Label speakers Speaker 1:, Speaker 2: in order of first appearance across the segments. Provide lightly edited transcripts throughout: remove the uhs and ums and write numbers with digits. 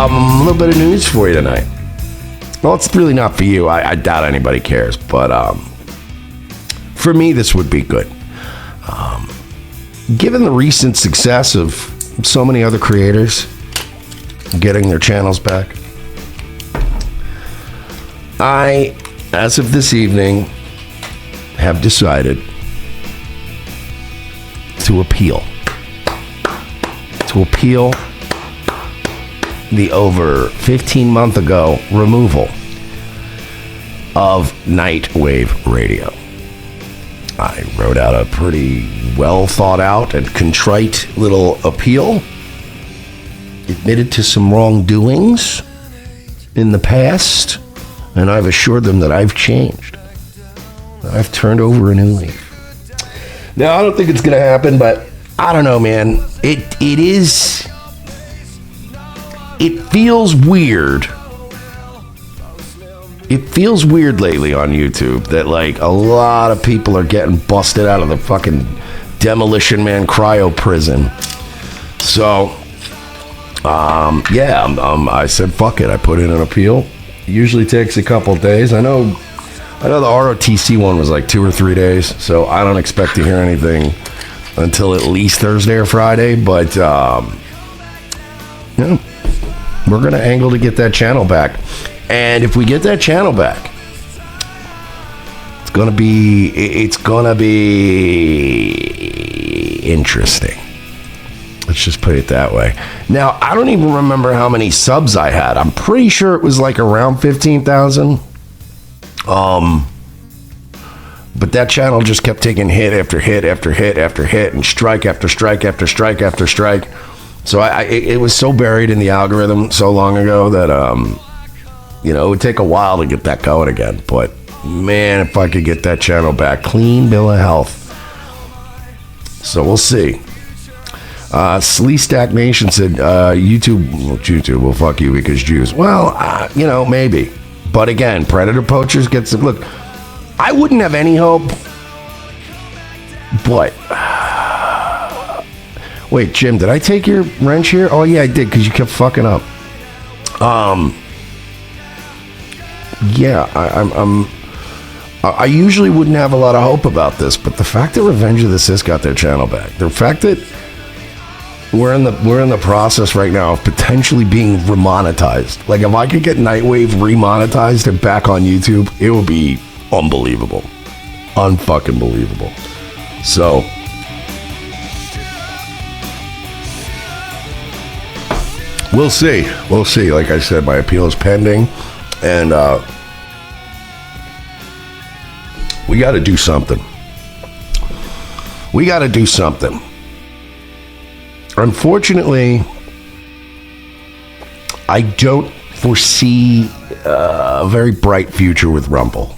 Speaker 1: A little bit of news for you tonight. Well, it's really not for you. I doubt anybody cares, but for me, this would be good. Given the recent success of so many other creators getting their channels back, I, as of this evening, have decided to appeal the over 15 month ago removal of Nightwave Radio. I wrote out a pretty well thought out and contrite little appeal, admitted to some wrongdoings in the past, and I've assured them that I've changed. I've turned over a new leaf. Now, I don't think it's going to happen, but I don't know, man. It feels weird. It feels weird lately on YouTube that, like, a lot of people are getting busted out of the fucking Demolition Man cryo prison. So, I said, fuck it. I put in an appeal. It usually takes a couple days. I know the ROTC one was like 2 or 3 days, so I don't expect to hear anything until at least Thursday or Friday, but, we're going to angle to get that channel back. And if we get that channel back, it's gonna be interesting. Let's just put it that way. Now, I don't even remember how many subs I had. I'm pretty sure it was like around 15,000. But that channel just kept taking hit after hit after hit after hit, and strike after strike after strike after strike. So it was so buried in the algorithm so long ago that it would take a while to get that going again. But man, if I could get that channel back, clean bill of health. So we'll see. Slee Stack Nation said YouTube will fuck you because Jews. Well, maybe. But again, Predator Poachers gets it. Look, I wouldn't have any hope. But wait, Jim, did I take your wrench here? Oh yeah, I did, because you kept fucking up. I usually wouldn't have a lot of hope about this, but the fact that Revenge of the Sith got their channel back, the fact that we're in the process right now of potentially being remonetized. Like, if I could get Nightwave remonetized and back on YouTube, it would be unbelievable, unfucking believable. So we'll see. Like I said, my appeal is pending, and we got to do something. Unfortunately, I don't foresee a very bright future with Rumble.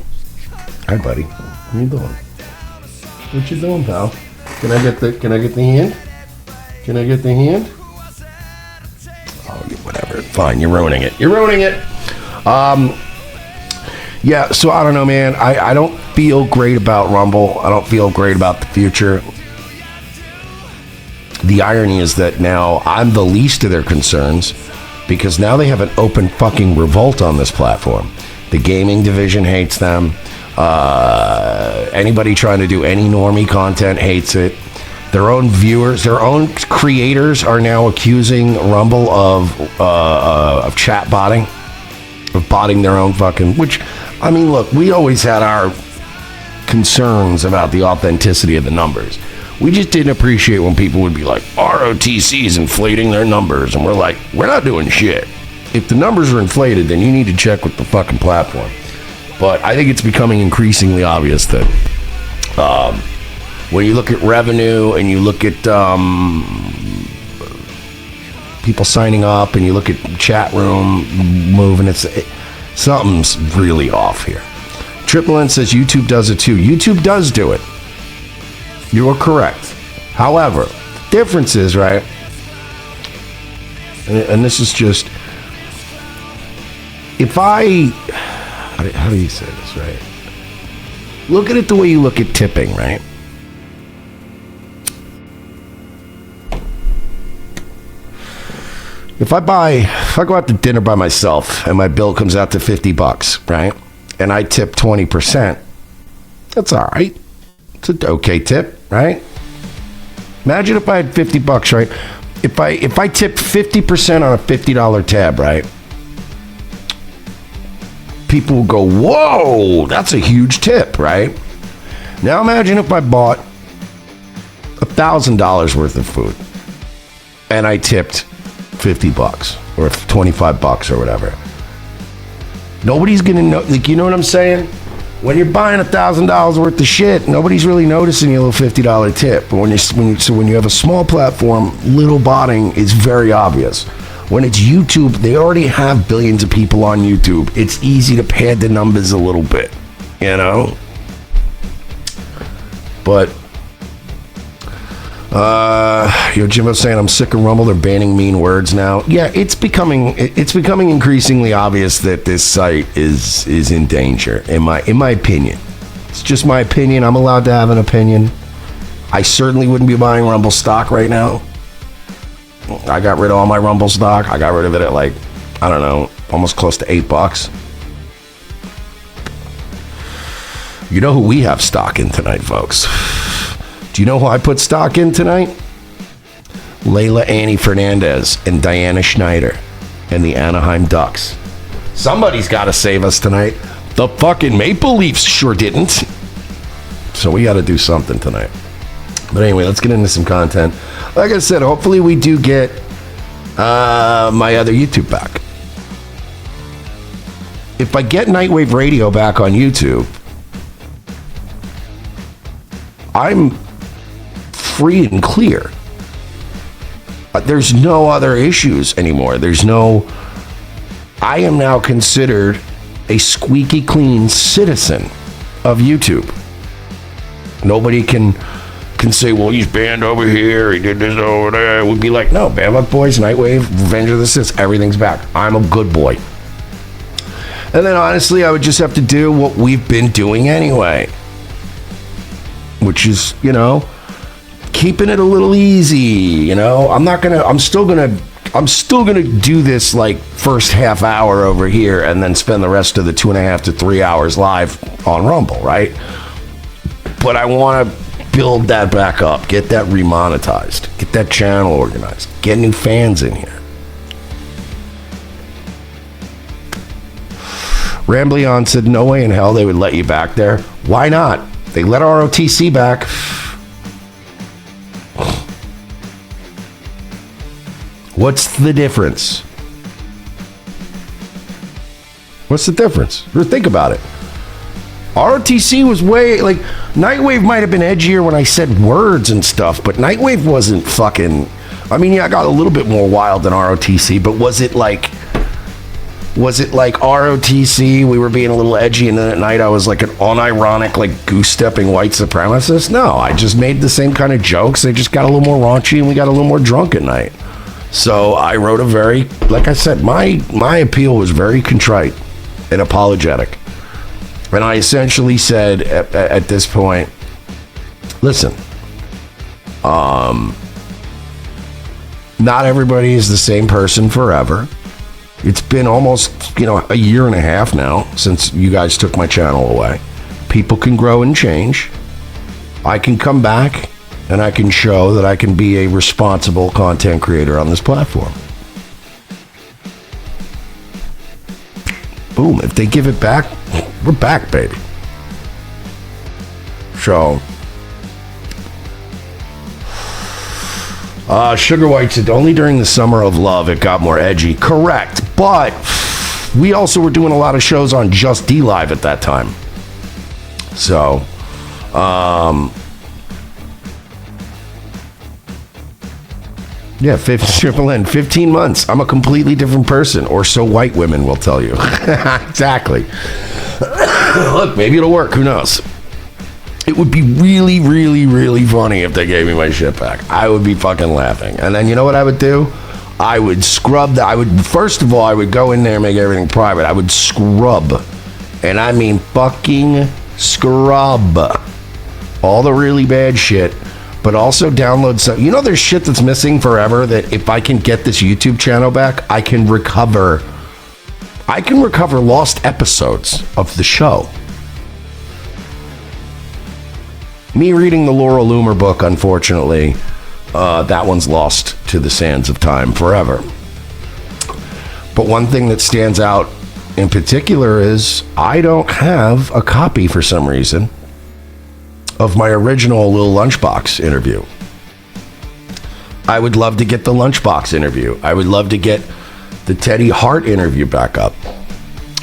Speaker 1: Hi, buddy. What are you doing? What you doing, pal? Can I get the hand? Can I get the hand? Oh, whatever. Fine, you're ruining it. Yeah, so I don't know, man. I don't feel great about Rumble. I don't feel great about the future. The irony is that now I'm the least of their concerns, because now they have an open fucking revolt on this platform. The gaming division hates them. Anybody trying to do any normie content hates it. Their own viewers, their own creators are now accusing Rumble of chat botting, of botting their own fucking, which, I mean, look, we always had our concerns about the authenticity of the numbers. We just didn't appreciate when people would be like, ROTC is inflating their numbers, and we're like, we're not doing shit. If the numbers are inflated, then you need to check with the fucking platform. But I think it's becoming increasingly obvious that when you look at revenue and you look at people signing up and you look at chat room moving, something's really off here. Triple N says YouTube does it too. YouTube does do it. You are correct. However, the difference is, right, and this is just, if I, how do you say this, right? Look at it the way you look at tipping, right? If I go out to dinner by myself and my bill comes out to $50, right? And I tip 20%, that's all right. It's an okay tip, right? Imagine if I had $50, right? If I tipped 50% on a $50 tab, right? People will go, whoa, that's a huge tip, right? Now imagine if I bought $1,000 worth of food and I tipped $50 or $25 or whatever. Nobody's gonna know, like, you know what I'm saying? When you're buying $1,000 worth of shit, nobody's really noticing your little $50 tip. But when you have a small platform, little botting is very obvious. When it's YouTube, they already have billions of people on YouTube. It's easy to pad the numbers a little bit, you know? But, Jimbo's saying I'm sick of Rumble. They're banning mean words now. Yeah, it's becoming increasingly obvious that this site is in danger. In my opinion, it's just my opinion. I'm allowed to have an opinion. I certainly wouldn't be buying Rumble stock right now. I got rid of all my Rumble stock. I got rid of it at like, I don't know, almost close to $8. You know who we have stock in tonight, folks? Do you know who I put stock in tonight? Layla Annie Fernandez and Diana Schneider and the Anaheim Ducks. Somebody's got to save us tonight. The fucking Maple Leafs sure didn't. So we got to do something tonight. But anyway, let's get into some content. Like I said, hopefully we do get my other YouTube back. If I get Nightwave Radio back on YouTube, I'm free and clear. There's no other issues anymore. I am now considered a squeaky clean citizen of YouTube. Nobody can say, well, he's banned over here, he did this over there. It would be like, no, Bad Luck Boys, Nightwave, Revenge of the Sith, everything's back. I'm a good boy. And then honestly, I would just have to do what we've been doing anyway, which is, keeping it a little easy. I'm still gonna do this like first half hour over here and then spend the rest of the 2.5 to 3 hours live on Rumble, right? But I want to build that back up, get that remonetized, get that channel organized, get new fans in here. Rambleon said, no way in hell they would let you back there. Why not? They let ROTC back. What's the difference? What's the difference? Think about it. ROTC was way, like, Nightwave might have been edgier when I said words and stuff, but Nightwave wasn't fucking, I got a little bit more wild than ROTC, but was it like ROTC, we were being a little edgy, and then at night I was like an unironic, like, goose-stepping white supremacist? No, I just made the same kind of jokes. They just got a little more raunchy, and we got a little more drunk at night. So I wrote a very, like I said, my appeal was very contrite and apologetic. And I essentially said at this point, listen, not everybody is the same person forever. It's been almost, a year and a half now since you guys took my channel away. People can grow and change. I can come back and I can show that I can be a responsible content creator on this platform. Boom. If they give it back, we're back, baby. So, Sugar White said, only during the summer of love it got more edgy. Correct. But we also were doing a lot of shows on Just D Live at that time. So, yeah, 15 months. I'm a completely different person, or so white women will tell you. Exactly. Look, maybe it'll work. Who knows? It would be really, really, really funny if they gave me my shit back. I would be fucking laughing. And then you know what I would do? I would scrub first of all, I would go in there and make everything private. I would scrub. And I mean fucking scrub all the really bad shit but also download some. You know, there's shit that's missing forever that if I can get this YouTube channel back, I can recover lost episodes of the show. Me reading the Laurel Loomer book, unfortunately, that one's lost to the sands of time forever. But one thing that stands out in particular is I don't have a copy for some reason of my original Little Lunchbox interview. I would love to get the Lunchbox interview. I would love to get the Teddy Hart interview back up.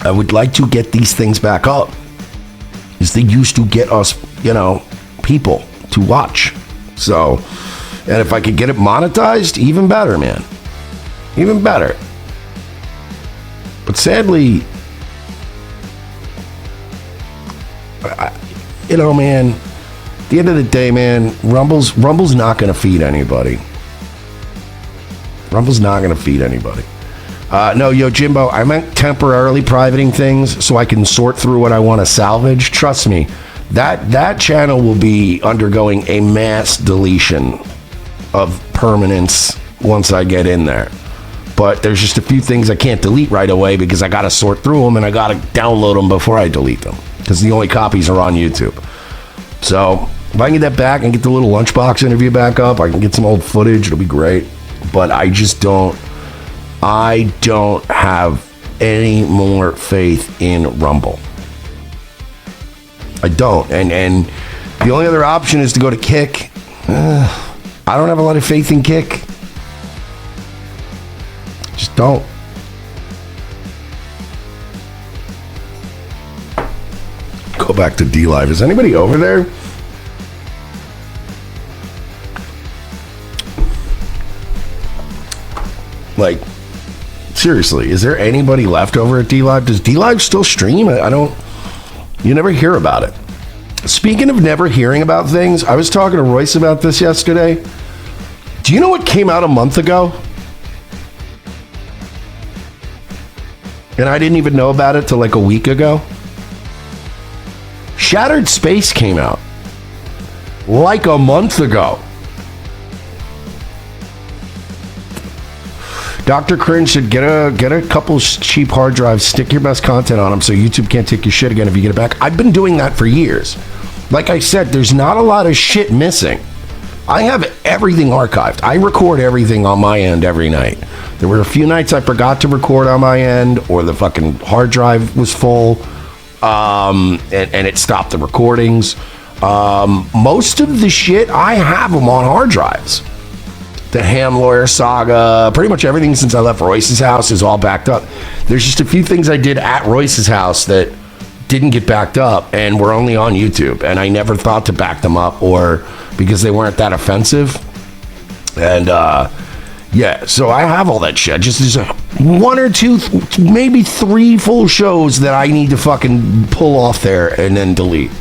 Speaker 1: I would like to get these things back up, because they used to get us, people to watch. So, and if I could get it monetized, even better, man. Even better. But sadly, man, at the end of the day, man, Rumble's not going to feed anybody. Rumble's not going to feed anybody. No, yo, Jimbo, I meant temporarily privating things so I can sort through what I want to salvage. Trust me, that channel will be undergoing a mass deletion of permanence once I get in there. But there's just a few things I can't delete right away because I got to sort through them and I got to download them before I delete them, because the only copies are on YouTube. So if I can get that back and get the Little Lunchbox interview back up, I can get some old footage. It'll be great. But I don't have any more faith in Rumble. I don't. And the only other option is to go to Kick. I don't have a lot of faith in Kick. Just don't. Go back to D-Live. Is anybody over there? Like, seriously, is there anybody left over at D-Live? Does D-Live still stream? You never hear about it. Speaking of never hearing about things, I was talking to Royce about this yesterday. Do you know what came out a month ago? And I didn't even know about it till like a week ago. Shattered Space came out like a month ago. Dr. Cringe said, get a couple cheap hard drives, stick your best content on them so YouTube can't take your shit again if you get it back. I've been doing that for years. Like I said, there's not a lot of shit missing. I have everything archived. I record everything on my end every night. There were a few nights I forgot to record on my end, or the fucking hard drive was full, and it stopped the recordings. Most of the shit, I have them on hard drives. The Ham Lawyer saga, pretty much everything since I left Royce's house is all backed up. There's just a few things I did at Royce's house that didn't get backed up and were only on YouTube, and I never thought to back them up, or because they weren't that offensive. And yeah, so I have all that shit. Just there's one or two, maybe three full shows that I need to fucking pull off there and then delete.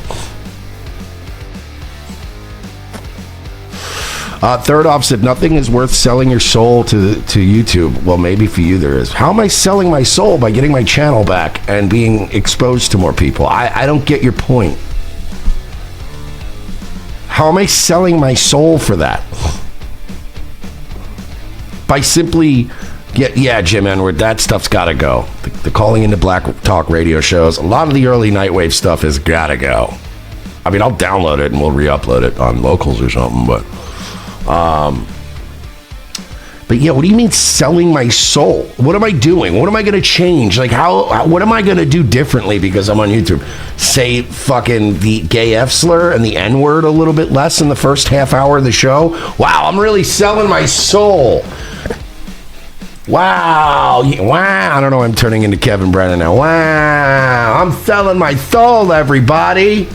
Speaker 1: Third off said, nothing is worth selling your soul to YouTube. Well, maybe for you there is. How am I selling my soul? By getting my channel back and being exposed to more people. I don't get your point. How am I selling my soul for that? By simply, yeah, Jim Enward, that stuff's got to go. The calling into Black Talk radio shows, a lot of the early Nightwave stuff has got to go. I mean, I'll download it and we'll re-upload it on locals or something, but yeah, what do you mean selling my soul? What am I doing? What am I going to change? Like, what am I going to do differently because I'm on YouTube? Say fucking the gay F slur and the N word a little bit less in the first half hour of the show? Wow, I'm really selling my soul. Wow. I don't know, I'm turning into Kevin Brennan now. Wow, I'm selling my soul, everybody.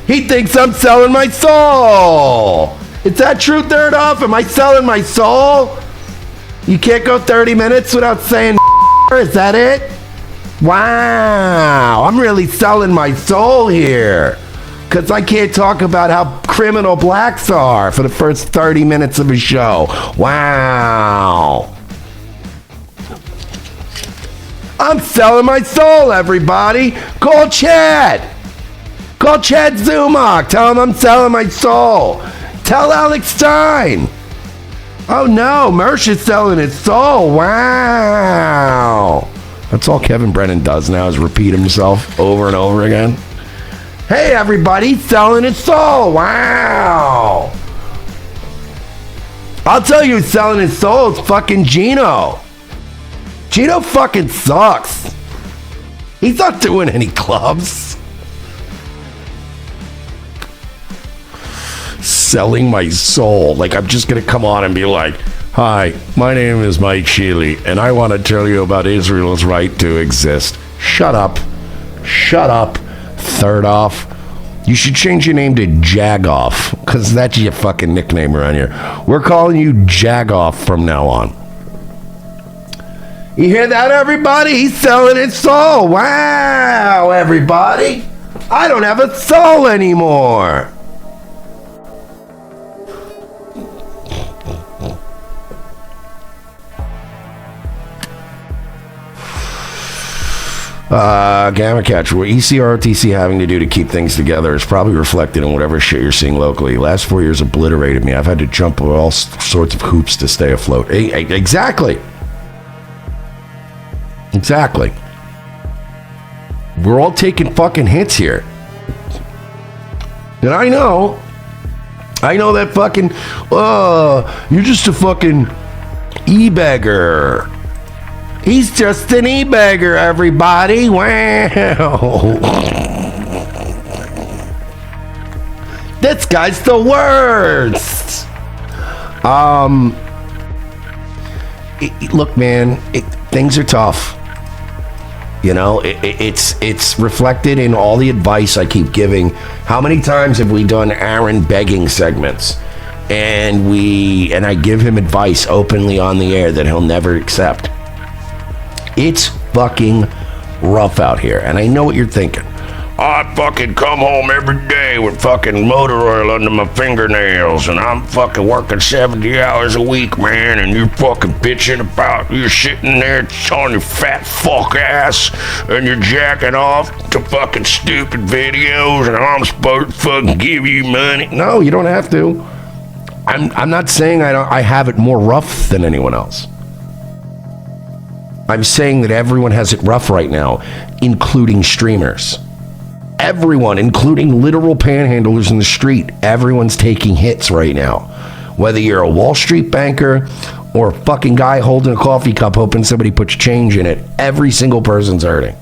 Speaker 1: He thinks I'm selling my soul. Is that true, Third Off? Am I selling my soul? You can't go 30 minutes without saying is that it? Wow, I'm really selling my soul here. Because I can't talk about how criminal blacks are for the first 30 minutes of a show. Wow. I'm selling my soul, everybody. Call Chad. Call Chad Zumach. Tell him I'm selling my soul. Tell Alex Stein. Oh no, Mersh is selling his soul. Wow. That's all Kevin Brennan does now is repeat himself over and over again. Hey everybody, selling his soul. Wow. I'll tell you who's selling his soul. It's fucking Gino. Gino fucking sucks. He's not doing any clubs. Selling my soul. Like I'm just gonna come on and be like, hi, my name is Mike Sheely, and I want to tell you about Israel's right to exist. Shut up. Shut up. Third off, you should change your name to Jagoff, because that's your fucking nickname around here. We're calling you Jagoff from now on. You hear that, everybody? He's selling his soul. Wow, everybody. I don't have a soul anymore. Gamma Catch, what ECROTC having to do to keep things together is probably reflected in whatever shit you're seeing locally. Last 4 years obliterated me. I've had to jump over all sorts of hoops to stay afloat. Exactly. Exactly. We're all taking fucking hits here. And I know that fucking, you're just a fucking e-beggar. He's just an e-beggar, everybody. Wow. This guy's the worst. Look, man, things are tough. You know, it's reflected in all the advice I keep giving. How many times have we done Aaron begging segments? And I give him advice openly on the air that he'll never accept. It's fucking rough out here, and I know what you're thinking. I fucking come home every day with fucking motor oil under my fingernails, and I'm fucking working 70 hours a week, man, and you're fucking bitching about you're sitting there on your fat fuck ass, and you're jacking off to fucking stupid videos, and I'm supposed to fucking give you money. No, you don't have to. I'm not saying I have it more rough than anyone else. I'm saying that everyone has it rough right now, including streamers. Everyone, including literal panhandlers in the street, everyone's taking hits right now. Whether you're a Wall Street banker or a fucking guy holding a coffee cup hoping somebody puts change in it, every single person's hurting.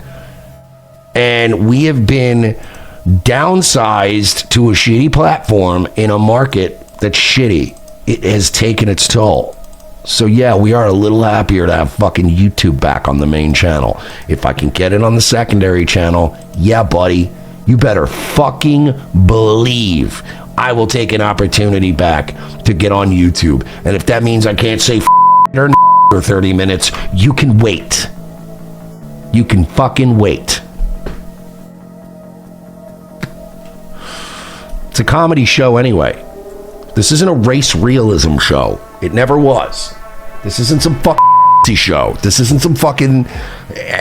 Speaker 1: And we have been downsized to a shitty platform in a market that's shitty. It has taken its toll. So yeah, we are a little happier to have fucking YouTube back on the main channel. If I can get it on the secondary channel, yeah, buddy, you better fucking believe I will take an opportunity back to get on YouTube. And if that means I can't say or for 30 minutes, you can wait. You can fucking wait. It's a comedy show anyway. This isn't a race realism show. It never was. This isn't some fucking show. This isn't some fucking...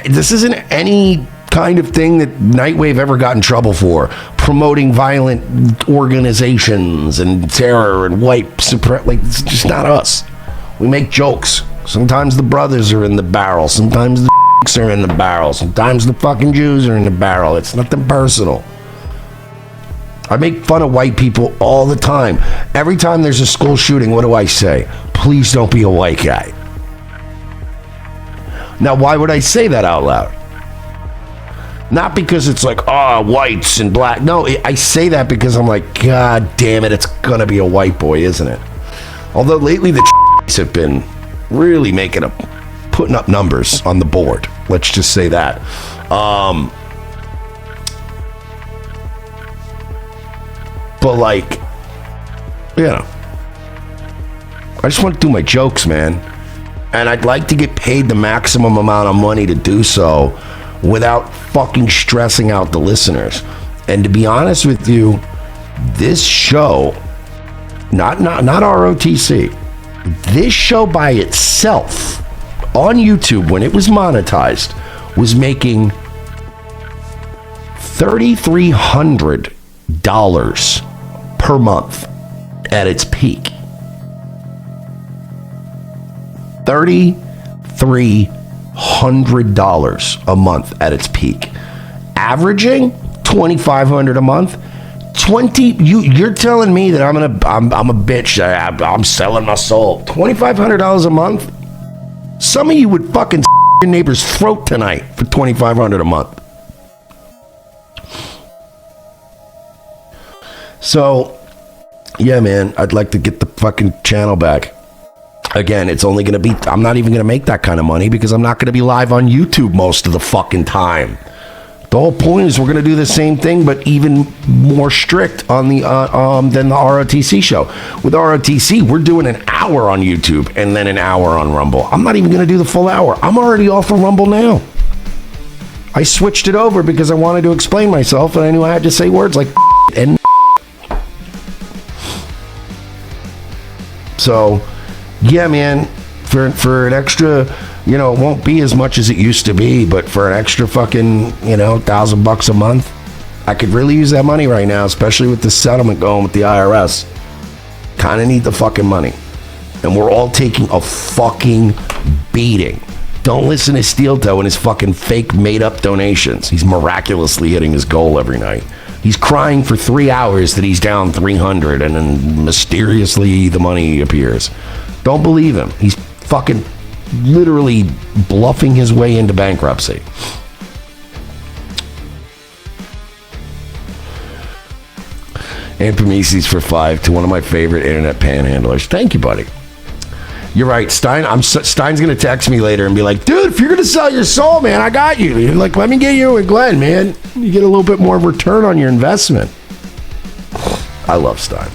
Speaker 1: This isn't any kind of thing that Nightwave ever got in trouble for. Promoting violent organizations and terror and white supremacy. Like, it's just not us. We make jokes. Sometimes the brothers are in the barrel. Sometimes the are in the barrel. Sometimes the fucking Jews are in the barrel. It's nothing personal. I make fun of white people all the time. Every time there's a school shooting, what do I say? Please don't be a white guy. Now, why would I say that out loud? Not because it's like, whites and black. No, I say that because I'm like, God damn it, it's gonna be a white boy, isn't it? Although lately the have been really putting up numbers on the board. Let's just say that. But like, you know, I just want to do my jokes, man. And I'd like to get paid the maximum amount of money to do so without fucking stressing out the listeners. And to be honest with you, this show, not ROTC, this show by itself on YouTube, when it was monetized, was making $3,300 per month. at its peak. $3,300 a month at its peak. Averaging $2,500 a month. You're telling me that I'm a bitch. I'm selling my soul. $2,500 a month. Some of you would fucking your neighbor's throat tonight for $2,500 a month. So, yeah, man, I'd like to get the fucking channel back. Again, it's only going to be, I'm not even going to make that kind of money because I'm not going to be live on YouTube most of the fucking time. The whole point is we're going to do the same thing, but even more strict on the than the ROTC show. With ROTC, we're doing an hour on YouTube and then an hour on Rumble. I'm not even going to do the full hour. I'm already off of Rumble now. I switched it over because I wanted to explain myself, and I knew I had to say words like and. So, yeah, man, for an extra, it won't be as much as it used to be, but for an extra fucking, $1,000 a month, I could really use that money right now, especially with the settlement going with the IRS. Kind of need the fucking money. And we're all taking a fucking beating. Don't listen to Steel Toe and his fucking fake made-up donations. He's miraculously hitting his goal every night. He's crying for 3 hours that he's down 300, and then mysteriously the money appears. Don't believe him. He's fucking literally bluffing his way into bankruptcy. And Prometheus for 5 to one of my favorite internet panhandlers. Thank you, buddy. You're right, Stein's gonna text me later and be like, dude, if you're gonna sell your soul, man, I got you. You're like, let me get you and Glenn, man. You get a little bit more return on your investment. I love Stein.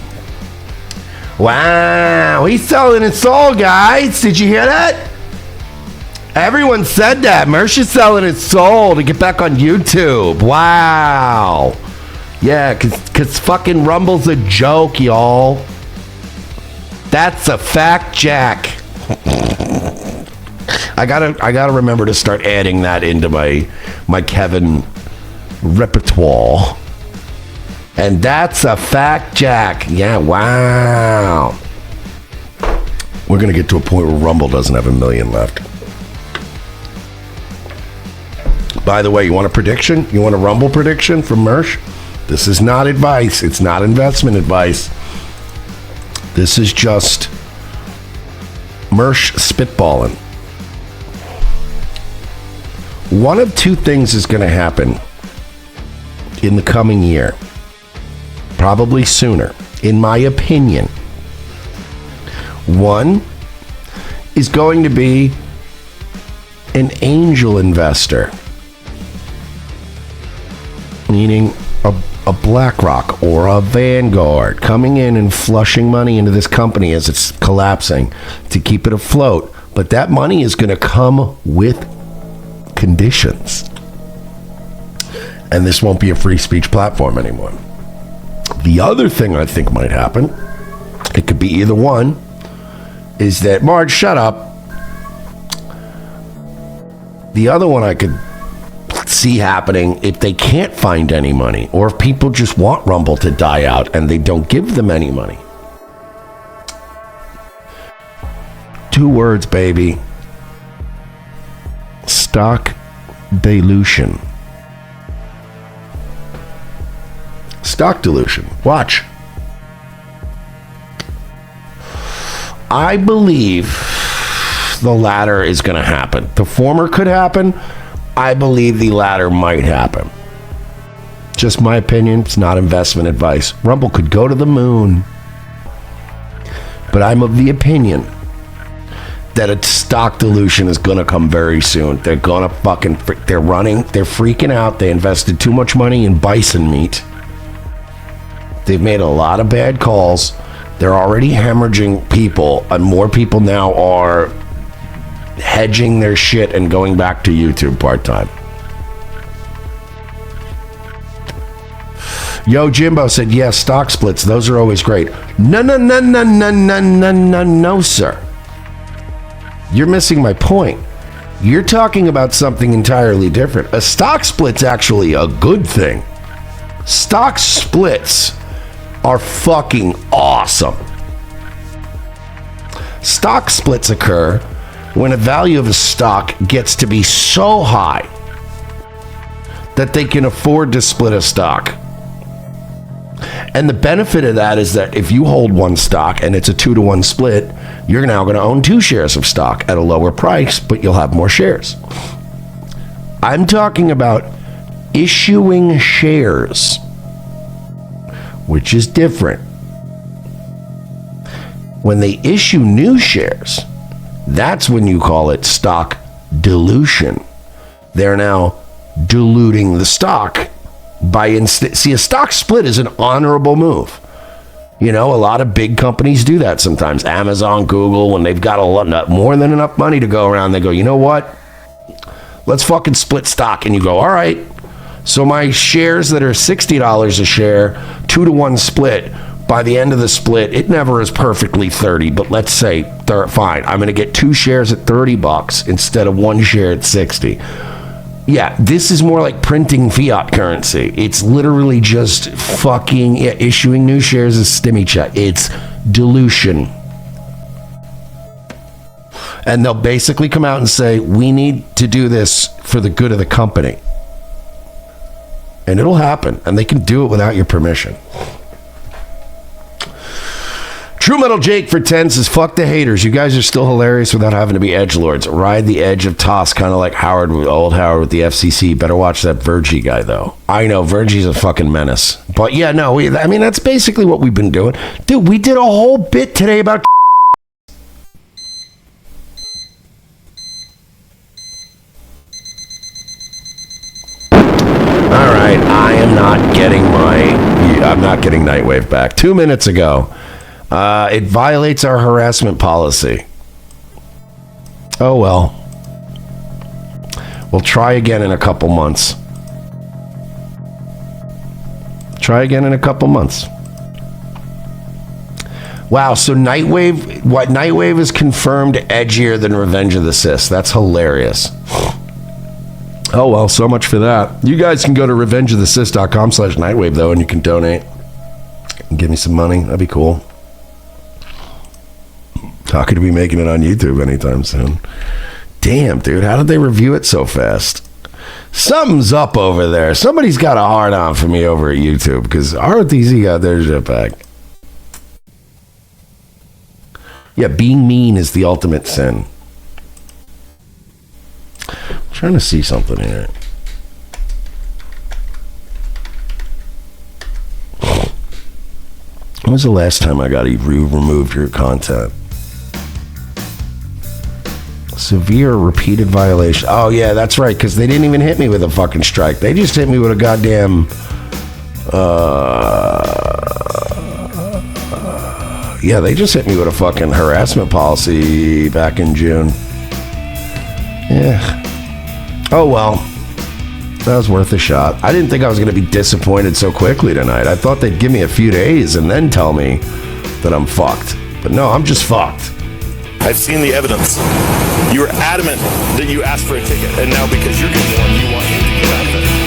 Speaker 1: Wow, he's selling his soul, guys. Did you hear that? Everyone said that. Mersh is selling his soul to get back on YouTube. Wow. Yeah, cause fucking Rumble's a joke, y'all. That's a fact, Jack. I gotta remember to start adding that into my Kevin repertoire. And that's a fact, Jack. Yeah, wow. We're gonna get to a point where Rumble doesn't have 1 million left. By the way, you want a prediction? You want a Rumble prediction from Mersh? This is not advice. It's not investment advice. This is just Mersh spitballing. One of two things is going to happen in the coming year. Probably sooner, in my opinion. One is going to be an angel investor. Meaning a BlackRock or a Vanguard coming in and flushing money into this company as it's collapsing to keep it afloat. But that money is going to come with conditions. And this won't be a free speech platform anymore. The other thing I think might happen, it could be either one, is that, Marge, shut up. The other one I could see happening, if they can't find any money, or if people just want Rumble to die out and they don't give them any money. 2 words, baby. Stock dilution. Stock dilution. Watch. I believe the latter is going to happen. The former could happen. I believe the latter might happen. Just my opinion. It's not investment advice. Rumble could go to the moon. But I'm of the opinion that a stock dilution is going to come very soon. They're going to fucking... They're freaking out. They invested too much money in bison meat. They've made a lot of bad calls. They're already hemorrhaging people. And more people now are hedging their shit and going back to YouTube part-time. Yo, Jimbo said, yes, stock splits. Those are always great. No, sir. You're missing my point. You're talking about something entirely different. A stock split's actually a good thing. Stock splits are fucking awesome. Stock splits occur when a value of a stock gets to be so high that they can afford to split a stock. And the benefit of that is that if you hold one stock and it's a 2-to-1 split, you're now going to own 2 shares of stock at a lower price, but you'll have more shares. I'm talking about issuing shares, which is different. When they issue new shares, that's when you call it stock dilution. They're now diluting the stock by see, a stock split is an honorable move. You know, a lot of big companies do that sometimes. Amazon, Google, when they've got a lot more than enough money to go around, they go, you know what? Let's fucking split stock. And you go, all right. So my shares that are $60 a share, 2-to-1 split, by the end of the split, it never is perfectly 30, but let's say, fine, I'm going to get 2 shares at $30 instead of 1 share at 60. Yeah, this is more like printing fiat currency. It's literally just fucking issuing new shares as stimmy check. It's dilution. And they'll basically come out and say, we need to do this for the good of the company. And it'll happen. And they can do it without your permission. True Metal Jake for 10 says, fuck the haters. You guys are still hilarious without having to be edgelords. Ride the edge of toss, kind of like old Howard with the FCC. Better watch that Virgie guy, though. I know, Virgie's a fucking menace. But yeah, no, I mean, that's basically what we've been doing. Dude, we did a whole bit today about all right, I'm not getting Nightwave back. 2 minutes ago. It violates our harassment policy. Oh, well. We'll try again in a couple months. Wow, so Nightwave is confirmed edgier than Revenge of the Sis. That's hilarious. Oh, well, so much for that. You guys can go to revengeofthesis.com/Nightwave, though, and you can donate and give me some money. That'd be cool. Talking to be making it on YouTube anytime soon. Damn, dude, how did they review it so fast? Something's up over there. Somebody's got a hard on for me over at YouTube because ROTC got their shit back. Yeah, being mean is the ultimate sin. I'm trying to see something here. When was the last time I got you removed your content? Severe repeated violation. Oh, yeah, that's right, because they didn't even hit me with a fucking strike. They just hit me with a goddamn... yeah, they just hit me with a fucking harassment policy back in June. Yeah. Oh, well. That was worth a shot. I didn't think I was going to be disappointed so quickly tonight. I thought they'd give me a few days and then tell me that I'm fucked. But no, I'm just fucked.
Speaker 2: I've seen the evidence. You were adamant that you asked for a ticket, and now because you're getting one, you want him to get out of it.